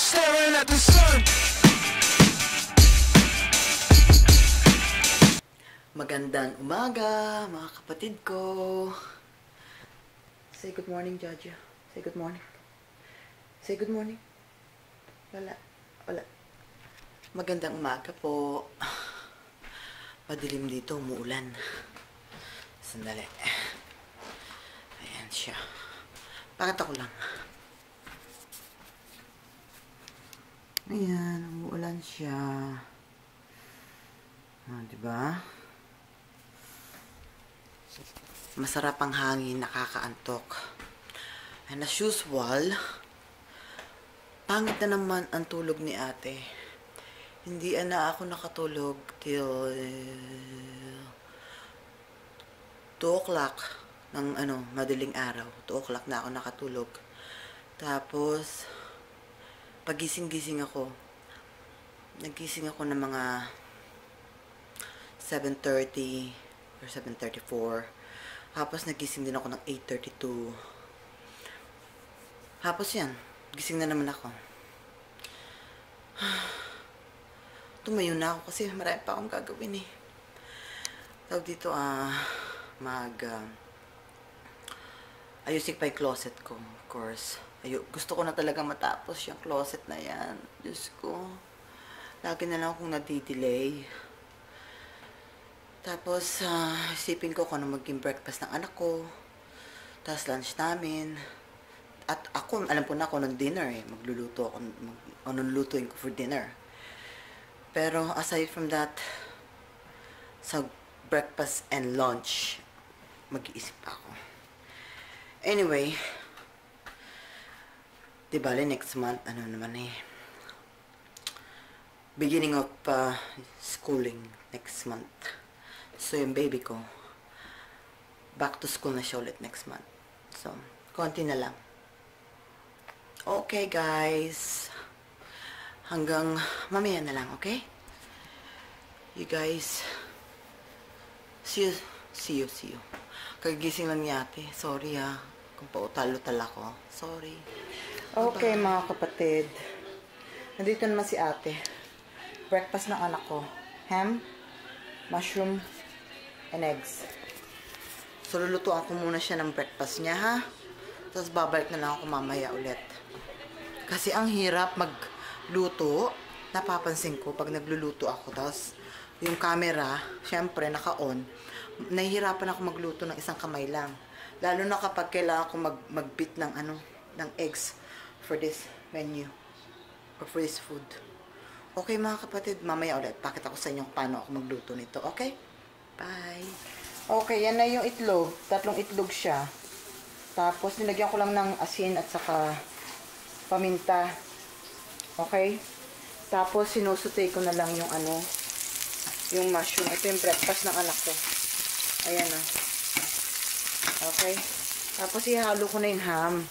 staring at the sun. Magandang umaga, mga kapatid ko. Say good morning, Jojo. Say good morning. Say good morning. Wala. Magandang umaga po. Madilim dito, umuulan. Sandali. Ayan siya. Pakita ko lang. Ayan, umuulan siya. Diba? Masarap ang hangin, nakakaantok. And as usual, pangit na naman ang tulog ni ate. Hindi na ako nakatulog till 2 o'clock ng madaling araw. 2 o'clock na ako nakatulog. Tapos, pagising-gising ako. Nagising ako ng mga 7:30 or 7:34. Tapos nagising din ako ng 8:32. Tapos yan, gising na naman ako. Tumayo na ako kasi marami pa akong gagawin eh. Tawag dito ayusin pa yung closet ko, of course. Gusto ko na talaga matapos yung closet na yan. Diyos ko. Lagi na lang akong nadidelay. Tapos, isipin ko kung ano maging breakfast ng anak ko. Tapos lunch namin. At ako, alam ko na ako ng dinner eh. Magluluto ako, anong lutuin ko for dinner. Pero aside from that, sa breakfast and lunch, mag-iisip pa ako. Anyway, di bale next month, beginning of schooling next month. So yung baby ko, back to school na siya ulit next month. So, konti na lang. Okay guys, hanggang mamaya na lang, okay? You guys, see you. Kagising lang ni ate. Sorry kung pautalo-tala ko. Sorry. Okay mga kapatid, nandito naman si ate. Breakfast ng anak ko. Ham, mushroom, and eggs. So lulutuan ko muna siya ng breakfast niya ha. Tapos babalik na lang ako mamaya ulit. Kasi ang hirap magluto, napapansin ko pag nagluluto ako. Tapos yung camera, syempre naka-on, nahihirapan ako magluto ng isang kamay lang. Lalo na kapag kailangan ko mag-beat ng eggs for this menu or for this food. Okay mga kapatid, mamaya ulit pakita ko sa inyo paano ako magluto nito. Okay? Bye! Okay, yan na yung itlog. 3 itlog siya. Tapos nilagyan ko lang ng asin at saka paminta. Okay? Tapos sinusutay ko na lang yung yung mushroom. Ito yung breakfast ng anak ko. Ayan o. Okay? Tapos ihalo ko na yung ham.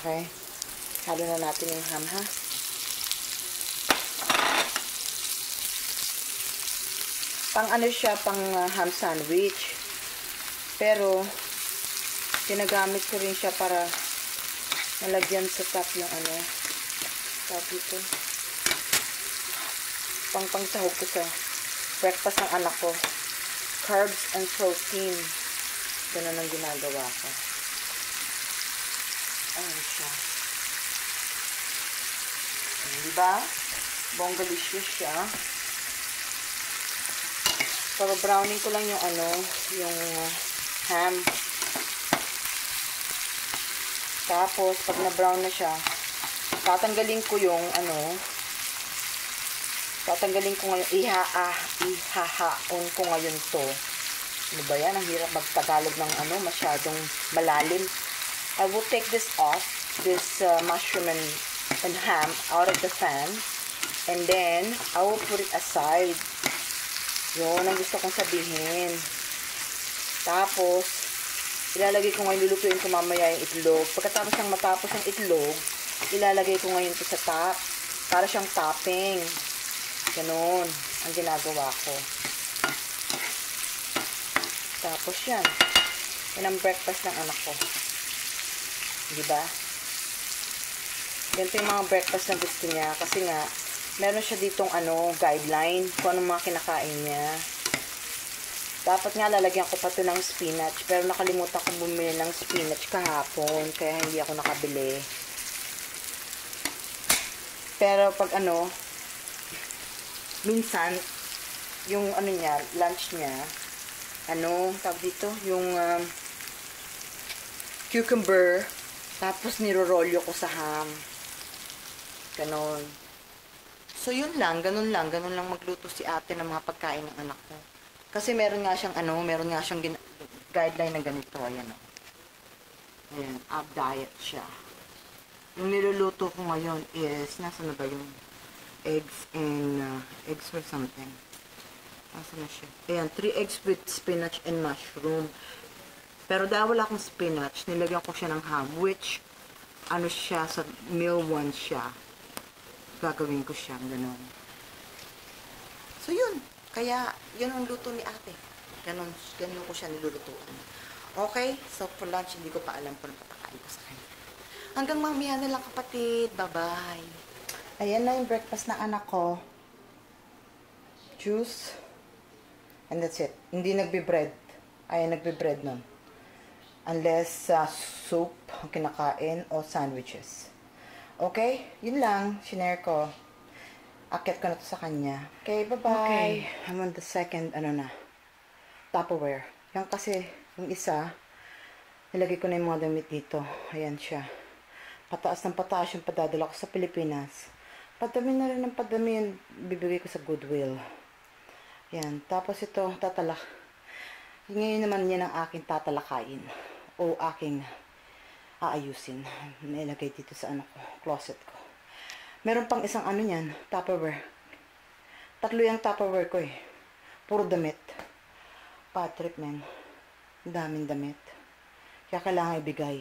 Okay? Halo na natin yung ham ha. Pang siya, pang ham sandwich. Pero, ginagamit ko rin siya para nalagyan sa top yung top ito. Pang sahog ko sa breakfast ng anak ko. Carbs and protein. Ganun ang ginagawa ko. Ayan siya. Diba? Bonggalicious siya. Pero browning ko lang yung yung ham. Tapos, pag na-brown na siya, tatanggalin ko yung tatanggalin ko ngayon, ihahaon ko ngayon to. Ano ba yan? Ang hirap magtagalog ng masyadong malalim. I will take this off, this mushroom and ham out of the pan. And then, I will put it aside. Yun ang gusto kong sabihin. Tapos, ilalagay ko ngayon, lulutuin ko mamaya yung itlog. Pagkatapos ng matapos ang itlog, ilalagay ko ngayon ito sa top. Para siyang topping. Ganun ang ginagawa ko. Tapos yan. Yan ang breakfast ng anak ko. Diba? Ganito yung mga breakfast na gusto niya. Kasi nga, meron siya ditong guideline kung anong mga kinakain niya. Dapat nga lalagyan ko pa ito ng spinach. Pero nakalimutan ko bumili ng spinach kahapon. Kaya hindi ako nakabili. Pero pag minsan, yung niya, lunch niya, tawag dito, yung cucumber, tapos nirorolyo ko sa ham. Ganon. So, yun lang, ganun lang magluto si ate ng mga pagkain ng anak ko. Kasi meron nga siyang guideline na ganito, ayan o. Ayan, ab diet siya. Yung niluluto ko ngayon is, nasa na ba yung eggs and, eggs with something. Nasa na siya? Ayan, 3 eggs with spinach and mushroom. Pero dahil wala akong spinach, nilagyan ko siya ng ham, which, siya, sa meal 1 siya. Gagawin ko siya, gano'n. So, yun. Kaya, yun ang luto ni ate. Ganon ko siya nilulutuan. Okay? So, for lunch, hindi ko pa alam kung napapakain ko sa kanya. Hanggang mamaya na lang, kapatid. Bye-bye. Ayan na yung breakfast ng anak ko. Juice. And that's it. Hindi nagbe-bread. Ayan, nagbe-bread nun. Unless soup ang kinakain o sandwiches. Okay? Yun lang. Shinare ko. Akit ko na to sa kanya. Okay, bye-bye. Okay. I'm on the second, Tupperware. Yan kasi, yung isa, nilagay ko na yung mga damit dito. Ayan siya. Pataas ng pataas yung padadala ko sa Pilipinas. Padami na rin ng padami yung bibigay ko sa Goodwill. Yan. Tapos ito, tatalak. Ngayon naman yan ang aking tatalakayin. O aking aayusin. Nailagay dito sa closet ko. Meron pang isang yan, Tupperware. 3 yung Tupperware ko eh. Puro damit. Patrick, man. Daming damit. Kaya kailangan ibigay.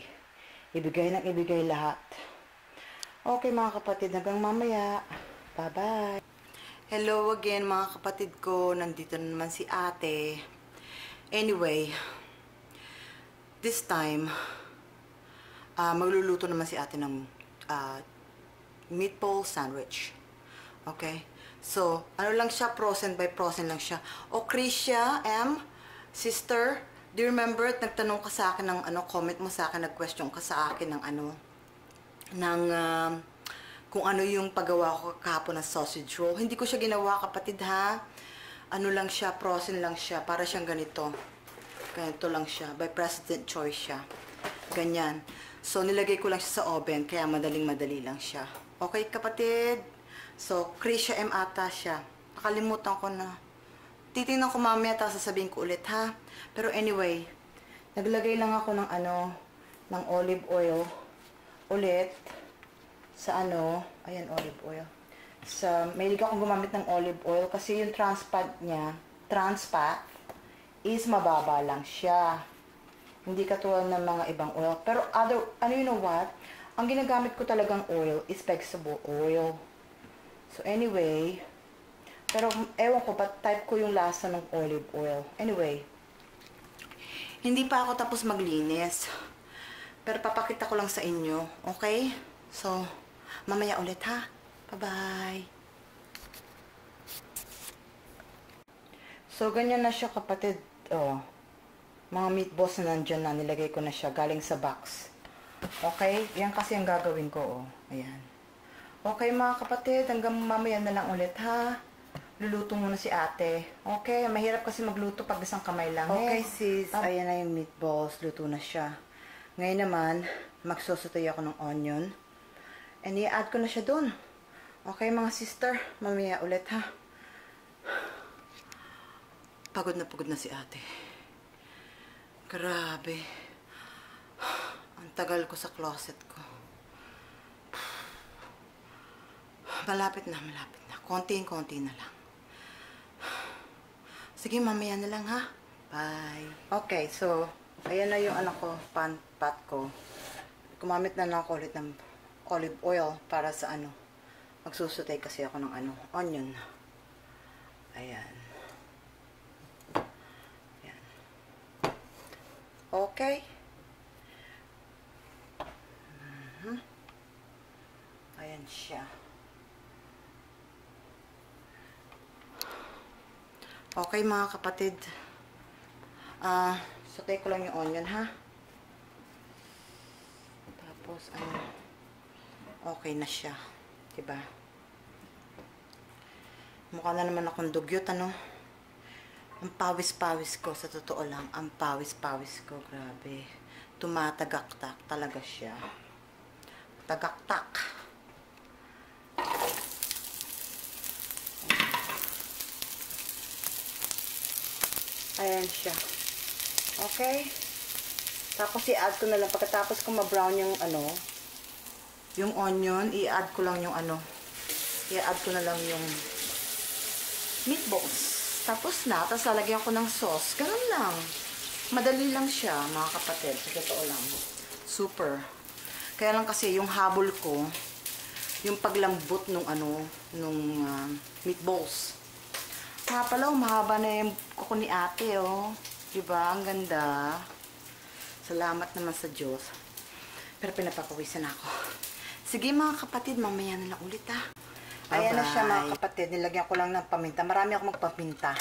Ibigay ng ibigay lahat. Okay mga kapatid, hanggang mamaya. Bye-bye. Hello again mga kapatid ko. Nandito na naman si ate. Anyway, this time, magluluto naman si ate ng meatball sandwich. Okay? So, lang siya, frozen by frozen lang siya. O, Krisha M, sister, do you remember, nagtanong ka sa akin ng comment mo sa akin, nag-question ka sa akin ng kung ano yung paggawa ko kahapon ng sausage roll. Hindi ko siya ginawa, kapatid, ha? Lang siya, frozen lang siya, para siyang ganito. Ganito lang siya, by President Choice siya. Ganyan. So, nilagay ko lang siya sa oven, kaya madaling-madali lang siya. Okay, kapatid? So, Krisha M ata siya. Nakalimutan ko na. Titingnan ko mamaya, tapos sasabihin ko ulit, ha? Pero anyway, naglagay lang ako ng ng olive oil ulit sa ayan, olive oil. Mahilig akong gumamit ng olive oil kasi yung trans fat is mababa lang siya. Hindi katulad ng mga ibang oil. Pero you know what? Ang ginagamit ko talagang oil is vegetable oil. So anyway, pero ewan ko, ba't type ko yung lasa ng olive oil. Anyway, hindi pa ako tapos maglinis. Pero papakita ko lang sa inyo. Okay? So, mamaya ulit, ha? Bye-bye. So, ganyan na siya, kapatid. Oh, mga meatballs na nandyan na. Nilagay ko na siya. Galing sa box. Okay? Yan kasi ang gagawin ko, oh. Ayan. Okay, mga kapatid. Hanggang mamaya na lang ulit, ha? Luluto muna si ate. Okay? Mahirap kasi magluto pag isang kamay lang. Okay, sis. Ayan na yung meatballs. Luto na siya. Ngayon naman, magsusutay ako ng onion. And i-add ko na siya dun. Okay, mga sister. Mamaya ulit, ha? Pagod na si ate. Grabe. Ang tagal ko sa closet ko. Malapit na. Konti-konti na lang. Sige, mamaya na lang, ha? Bye. Okay, so, ayan na yung pot ko. Gumamit na lang ako ulit ng olive oil para sa magsusutay kasi ako ng onion. Ayan. Ayan. Okay. Ayan siya. Okay mga kapatid. Saute ko lang yung onion ha. Tapos okay na siya. Diba? Mukha na naman akong dugyot ano. Ang pawis-pawis ko, sa totoo lang, ang pawis-pawis ko, grabe. Tumatagaktak talaga siya. Tagaktak. Ayan siya. Okay. Tapos i-add ko na lang, pagkatapos ko ma-brown yung yung onion, i-add ko lang yung i-add ko na lang yung meatballs. Tapos na, tapos lalagyan ko ng sauce. Ganun lang. Madali lang siya, mga kapatid. Sa totoo lang. Super. Kaya lang kasi yung habol ko, yung paglambot nung meatballs. Nga pala, mahaba na yung kuko ni ate, oh. Diba? Ang ganda. Salamat naman sa Diyos. Pero pinapapawisan ako. Sige mga kapatid, mamaya na lang ulit ha. Ayan na siya mga kapatid. Nilagyan ko lang ng paminta. Marami ako magpaminta.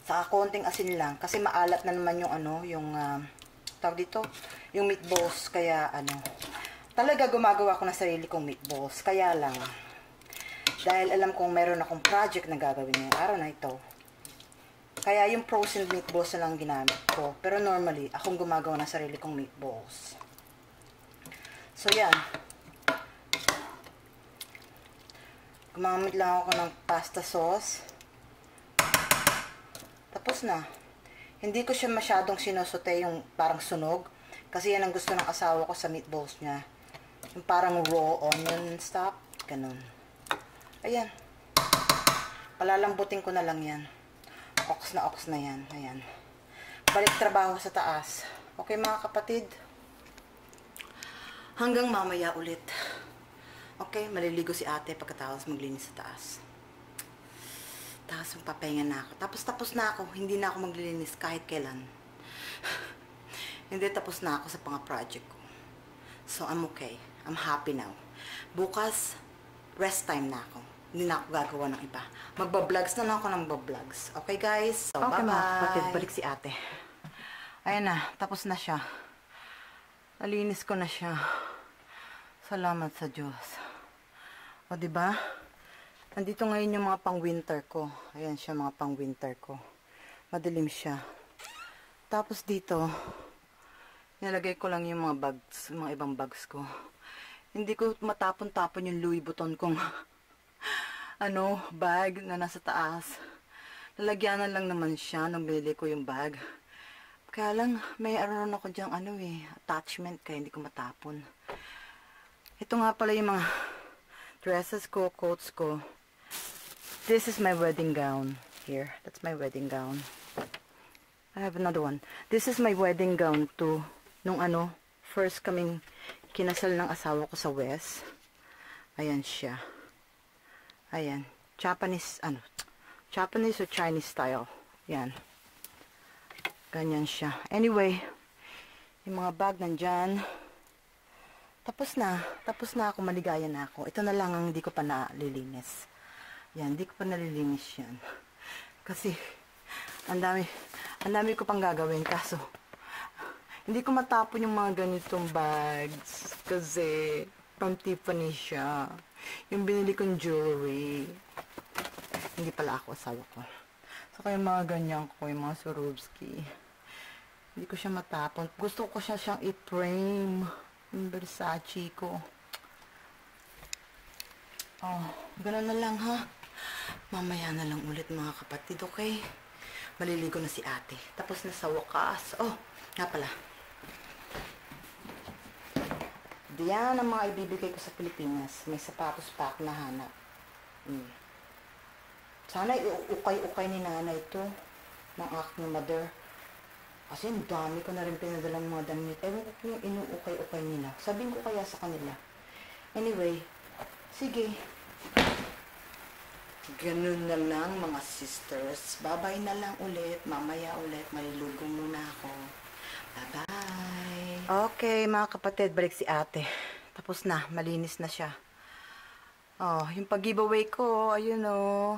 Saka konting asin lang. Kasi maalat na naman yung tawag dito, yung meatballs. Kaya talaga gumagawa ko na sarili kong meatballs. Kaya lang, dahil alam kong meron akong project na gagawin ngayong araw na ito. Kaya yung frozen meatballs na lang ginamit ko. Pero normally, akong gumagawa ng sarili kong meatballs. So yan. Gumamit lang ako ng pasta sauce. Tapos na. Hindi ko siya masyadong sinusote yung parang sunog. Kasi yan ang gusto ng asawa ko sa meatballs niya. Yung parang raw onion stuff. Ganun. Ayan. Palalambutin ko na lang yan. Ox na yan. Ayan. Balik trabaho sa taas. Okay mga kapatid? Hanggang mamaya ulit. Okay, maliligo si ate pagkatapos maglinis sa taas. Tapos magpapahinga na ako. Tapos na ako. Hindi na ako maglilinis kahit kailan. Hindi, tapos na ako sa mga project ko. So, I'm okay. I'm happy now. Bukas, rest time na ako. Hindi na ako gagawa ng iba. Magba-vlogs na lang ako ng vlogs. Okay, guys? So, okay, bye-bye. Mga kapatid, balik si ate. Ayan na, tapos na siya. Nalinis ko na siya. Salamat sa Diyos. O, diba? Nandito ngayon yung mga pang-winter ko. Ayan siya, mga pang-winter ko. Madilim siya. Tapos dito, nilagay ko lang yung mga bags, mga ibang bags ko. Hindi ko matapon-tapon yung Louis Vuitton kong bag na nasa taas. Lalagyanan lang naman siya nung binili ko yung bag. Kaya lang, may ako dyang attachment, kaya hindi ko matapon. Ito nga pala yung mga dresses ko, coats ko. This is my wedding gown. Here, that's my wedding gown. I have another one. This is my wedding gown to nung first kaming kinasal ng asawa ko sa West. Ayan siya. Ayan. Japanese or Chinese style. Yan. Ganyan siya. Anyway, yung mga bag nandyan. Tapos na ako, maligaya na ako. Ito na lang ang hindi ko pa nalilinis. Yan, hindi ko pa nalilinis yan. Kasi, ang dami ko pang gagawin. Kaso, hindi ko matapon yung mga ganitong bags. Kasi, from Tiffany siya. Yung binili kong jewelry. Hindi pala ako, asawa ko. Saka yung mga ganyan ko, yung mga Swarovski. Hindi ko siya matapon. Gusto ko siyang i-frame. Yung Versace ko. Oh, gano'n na lang ha. Mamaya na lang ulit mga kapatid, okay? Maliligo na si ate. Tapos na sa wakas. Oh, nga pala. Diyan ang mga ibibigay ko sa Pilipinas. May sapatos pa ako nahanap. Sana iukay-ukay ni nanay ito ng aking mother. Kasi ang dami ko na rin pinadalang mga damit. Ewan ko kung inuukay-ukay nila. Sabihin ko kaya sa kanila. Anyway, sige. Ganun na lang mga sisters. Bye-bye na lang ulit. Mamaya ulit. Maliligo muna ako. Bye-bye. Okay mga kapatid, balik si ate. Tapos na. Malinis na siya. Oh, yung pag-giveaway ko, ayun oh.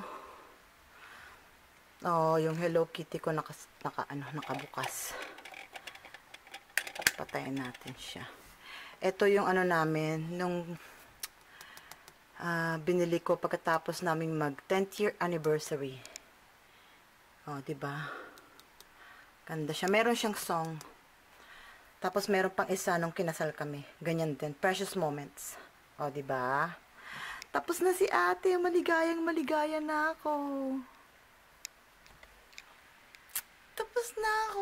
Oh, yung Hello Kitty ko nakabukas. Patayin natin siya. Ito yung ano namin, nung binili ko pagkatapos naming mag 10th year anniversary. Oh, 'di ba? Ganda siya. Meron siyang song. Tapos meron pang isa nung kinasal kami. Ganyan din, Precious Moments. Oh, 'di ba? Tapos na si ate, maligayang maligaya na ako. Tapos na ako,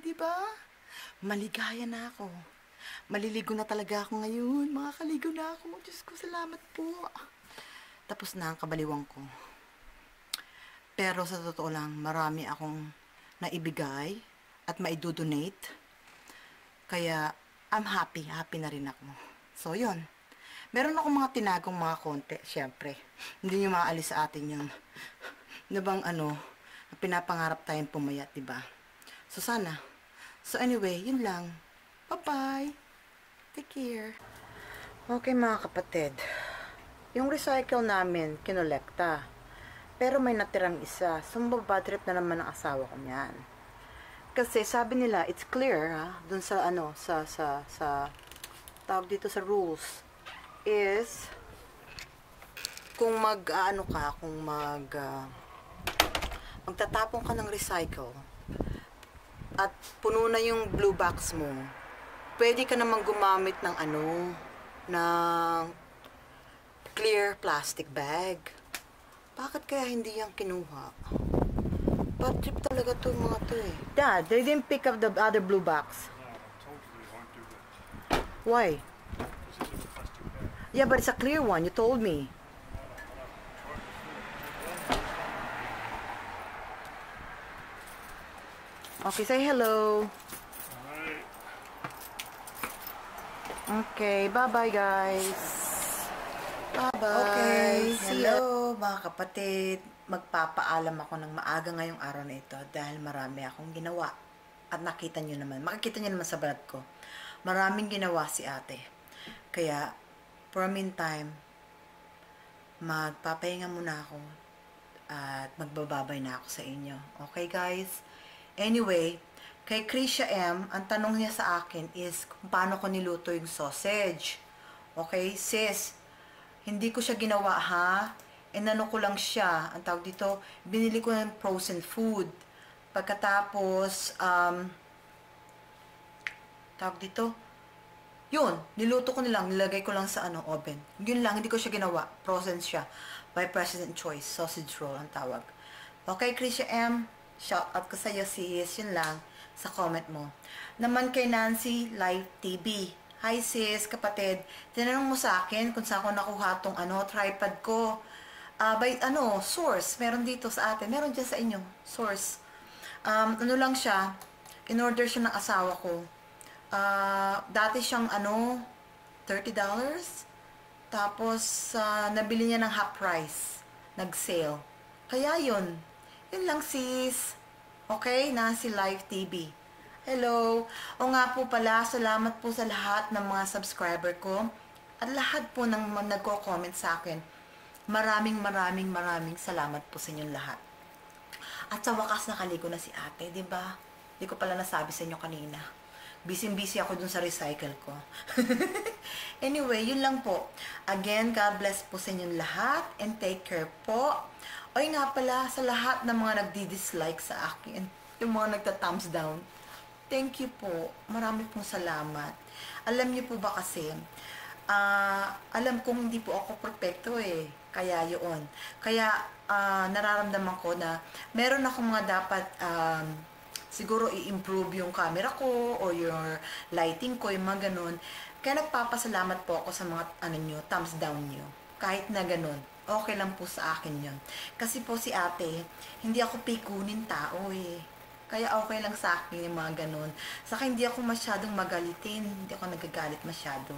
'di ba? Maligaya na ako. Maliligo na talaga ako ngayon. Makakaligo na ako. Diyos ko, salamat po. Tapos na ang kabaliwang ko. Pero sa totoo lang, marami akong naibigay at maidodonate. Kaya, I'm happy. Happy na rin ako. So, yun. Meron akong mga tinagong mga konti, syempre. Hindi nyo maalis sa atin yun. Na bang pinapangarap tayong pumayat, diba? So, sana. So, anyway, yun lang. Bye-bye. Take care. Okay, mga kapatid. Yung recycle namin, kinolekta. Pero may natirang isa. So, bad trip na naman ang asawa ko niyan. Kasi sabi nila, it's clear, ha? Dun sa, tawag dito sa rules, is, kung magtatapon ka ng recycle, at puno na yung blue box mo, pwede ka namang gumamit ng ng clear plastic bag. Bakit kaya hindi yan kinuha? Bad trip talaga to mga to eh. Dad, they didn't pick up the other blue box. No, I told you they won't do that. Why? This is a plastic bag. Yeah, but it's a clear one. You told me. Okay, say hello. Alright. Okay, bye-bye guys. Bye-bye. Okay, hello mga kapatid. Magpapaalam ako ng maaga ngayong araw na ito dahil marami akong ginawa. At nakita nyo naman, makikita nyo naman sa vlog ko. Maraming ginawa si ate. Kaya, for a meantime, magpapahinga muna ako at magbababay na ako sa inyo. Okay guys? Anyway, kay Krisha M, ang tanong niya sa akin is kung paano ko niluto yung sausage. Okay, sis, hindi ko siya ginawa ha. Inano ko lang siya. Ang tawag dito, binili ko ng frozen food. Pagkatapos, tawag dito, yun, niluto ko nilang, nilagay ko lang sa oven. Yun lang, hindi ko siya ginawa. Frozen siya. By President Choice, sausage roll ang tawag. Okay, Krisha M, shout out ko sa'yo sis, yun lang, sa comment mo. Naman kay Nancy Live TV. Hi sis, kapatid, tinanong mo sa akin kung saan ko nakuha tong tripod ko. By source, meron dito sa atin, meron dyan sa inyo, source. Lang siya, in-order siya ng asawa ko. Dati siyang $30. Tapos, nabili niya ng half price. Nag-sale. Kaya yun. Yun lang sis. Okay? Nancy Live TV. Hello. O nga po pala, salamat po sa lahat ng mga subscriber ko. At lahat po ng nagko-comment sa akin. Maraming salamat po sa inyong lahat. At sa wakas nakaligo na si ate, di ba? Hindi ko pala nasabi sa inyo kanina. Busy ako dun sa recycle ko. Anyway, yun lang po. Again, God bless po sa inyong lahat and take care po. Oy nga pala, sa lahat ng mga nagdi-dislike sa akin, yung mga nagta-thumbs down, thank you po. Marami pong salamat. Alam niyo po ba kasi, alam kong hindi po ako perfecto eh. Kaya yun. Kaya nararamdaman ko na meron akong mga dapat siguro i-improve yung camera ko or your lighting ko, yung mga ganun. Kaya nagpapasalamat po ako sa mga thumbs down nyo. Kahit na ganun. Okay lang po sa akin yun. Kasi po si ate, hindi ako pikunin tao eh. Kaya okay lang sa akin yung mga ganun. Saka hindi ako masyadong magalitin. Hindi ako nagagalit masyado.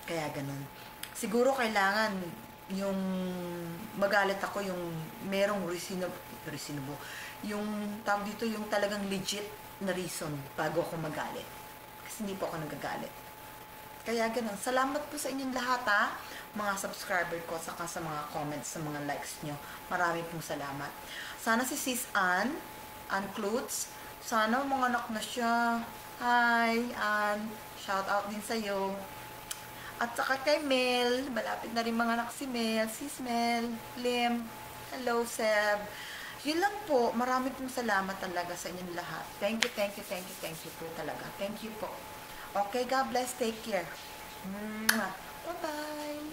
Kaya ganun. Siguro kailangan yung magalit ako yung merong reasonable. Yung tawag dito yung talagang legit na reason bago ako magalit. Kasi hindi po ako nagagalit. Kaya ganun. Salamat po sa inyong lahat, ha? Mga subscriber ko, saka sa mga comments, sa mga likes nyo. Marami pong salamat. Sana si Sis Ann Klutz, sana mga anak na siya. Hi, Ann. Shout out din sa'yo. At saka kay Mel, malapit na rin mga anak si Mel, Sis Mel, Lim. Hello, Seb. Yun lang po. Marami pong salamat talaga sa inyong lahat. Thank you, thank you, thank you, thank you po talaga. Thank you po. Okay, God bless. Take care. Bye-bye.